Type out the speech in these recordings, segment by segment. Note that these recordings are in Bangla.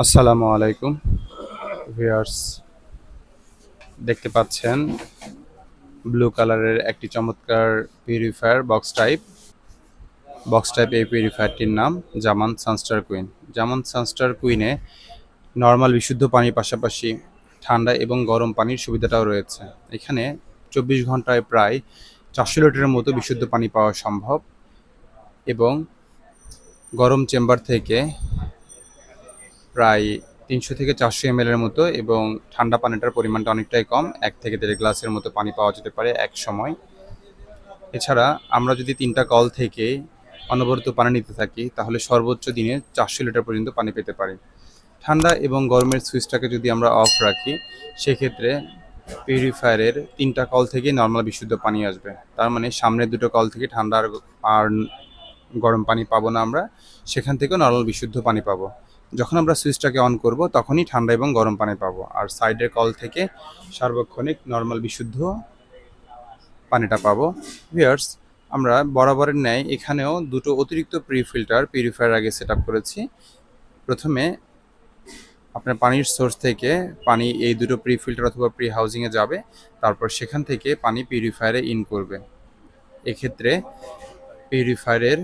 আসসালামু আলাইকুম ভিউয়ার্স, দেখতে পাচ্ছেন ব্লু কালারের একটি চমৎকার পিউরিফায়ার বক্স টাইপ এই পিউরিফায়ারটির নাম জামান সানস্টার কুইন। জামান সানস্টার কুইনে নর্মাল বিশুদ্ধ পানির পাশাপাশি ঠান্ডা এবং গরম পানির সুবিধাটাও রয়েছে। এখানে 24 ঘন্টায় প্রায় 400 লিটারের মতো বিশুদ্ধ পানি পাওয়া সম্ভব এবং গরম চেম্বার থেকে প্রায় 300 থেকে 400 ml এর মতো, এবং ঠান্ডা পানিটার পরিমাণটা অনেকটাই কম, 1 থেকে 1.5 গ্লাসের মতো পানি পাওয়া যেতে পারে এক সময়। এছাড়া আমরা যদি 3টা কল থেকে অনবরত পানি নিতে থাকি তাহলে সর্বোচ্চ দিনে 400 লিটার পর্যন্ত পানি পেতে পারি। ঠান্ডা এবং গরমের সুইচটাকে যদি আমরা অফ রাখি সেক্ষেত্রে পিউরিফায়ারের 3টা কল থেকে নর্মাল বিশুদ্ধ পানি আসবে। তার মানে সামনের দুটো কল থেকে ঠান্ডা আর গরম পানি পাবো না, আমরা সেখান থেকেও নর্মাল বিশুদ্ধ পানি পাবো। যখন আমরা সুইচটাকে অন করব তখনই ঠান্ডা এবং গরম পানি পাবো, আর সাইডের কল থেকে সার্বক্ষণিক নর্মাল বিশুদ্ধ পানিটা পাবো। ভিউয়ার্স, আমরা বরাবরের ন্যায় এখানেও দুটো অতিরিক্ত পিউরিফায়ার আগে সেট আপ করেছি। প্রথমে আপনার পানির সোর্স থেকে পানি এই দুটো ফিল্টার অথবা হাউজিংয়ে যাবে, তারপর সেখান থেকে পানি পিউরিফায়ারে ইন করবে। এক্ষেত্রে পিউরিফায়ারের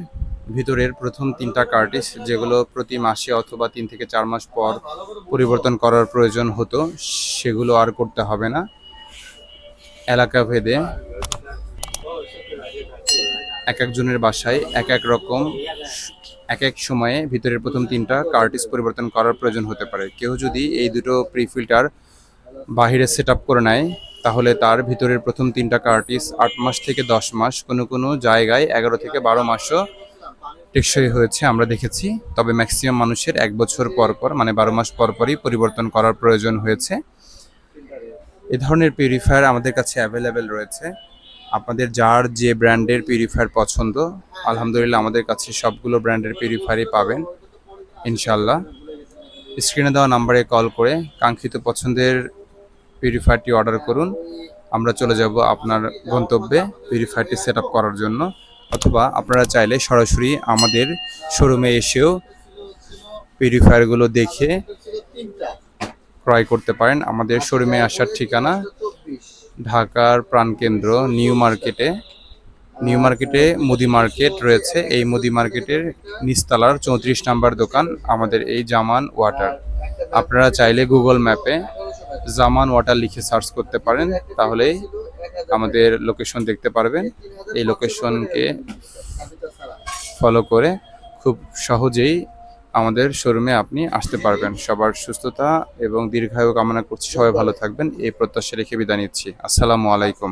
ভিতরের প্রথম 3টা কার্টিজ, যেগুলো প্রতি মাসে অথবা 3 থেকে 4 মাস পর পরিবর্তন করার প্রয়োজন হতো, সেগুলো আর করতে হবে না। এলাকা ভেদে এক একজনের বাসায় এক এক রকম এক এক সময়ে ভিতরের প্রথম 3টা কার্টিজ পরিবর্তন করার প্রয়োজন হতে পারে। কেউ যদি এই দুটো ফিল্টার বাহিরে সেট আপ করে নেয় তাহলে তার ভিতরের প্রথম 3টা কার্টিজ 8 মাস থেকে 10 মাস, কোনো কোনো জায়গায় 11 থেকে 12 মাসও টেকসই হয়েছে আমরা দেখেছি। তবে ম্যাক্সিমাম মানুষের 1 বছর পর পর, মানে 12 মাস পর পরই পরিবর্তন করার প্রয়োজন হয়েছে। এ ধরনের পিউরিফায়ার আমাদের কাছে অ্যাভেলেবেল রয়েছে। আপনাদের যার যে ব্র্যান্ডের পিউরিফায়ার পছন্দ, আলহামদুলিল্লাহ আমাদের কাছে সবগুলো ব্র্যান্ডের পিউরিফায়ারই পাবেন ইনশাল্লাহ। স্ক্রিনে দেওয়া নাম্বারে কল করে কাঙ্ক্ষিত পছন্দের পিউরিফায়ারটি অর্ডার করুন। আমরা চলে যাব আপনার গন্তব্যে পিউরিফায়ারটি সেট আপ করার জন্য, অথবা আপনারা চাইলে সরাসরি আমাদের শোরুমে এসেও পিউরিফায়ারগুলো দেখে ক্রয় করতে পারেন। আমাদের শোরুমে আসার ঠিকানা ঢাকার প্রাণকেন্দ্র নিউ মার্কেটে মুদি মার্কেট রয়েছে। এই মুদি মার্কেটের নিচতলার 34 নাম্বার দোকান আমাদের এই জামান ওয়াটার। আপনারা চাইলে গুগল ম্যাপে জামান ওয়াটার লিখে সার্চ করতে পারেন, তাহলেই আমাদের লোকেশন দেখতে পারবেন। এই লোকেশনকে ফলো করে খুব সহজেই আমাদের শোরুমে আপনি আসতে পারবেন। সবার সুস্থতা এবং দীর্ঘায়ু কামনা করছি। সবাই ভালো থাকবেন এই প্রত্যাশা রেখে বিদায় নিচ্ছি। আসসালামু আলাইকুম।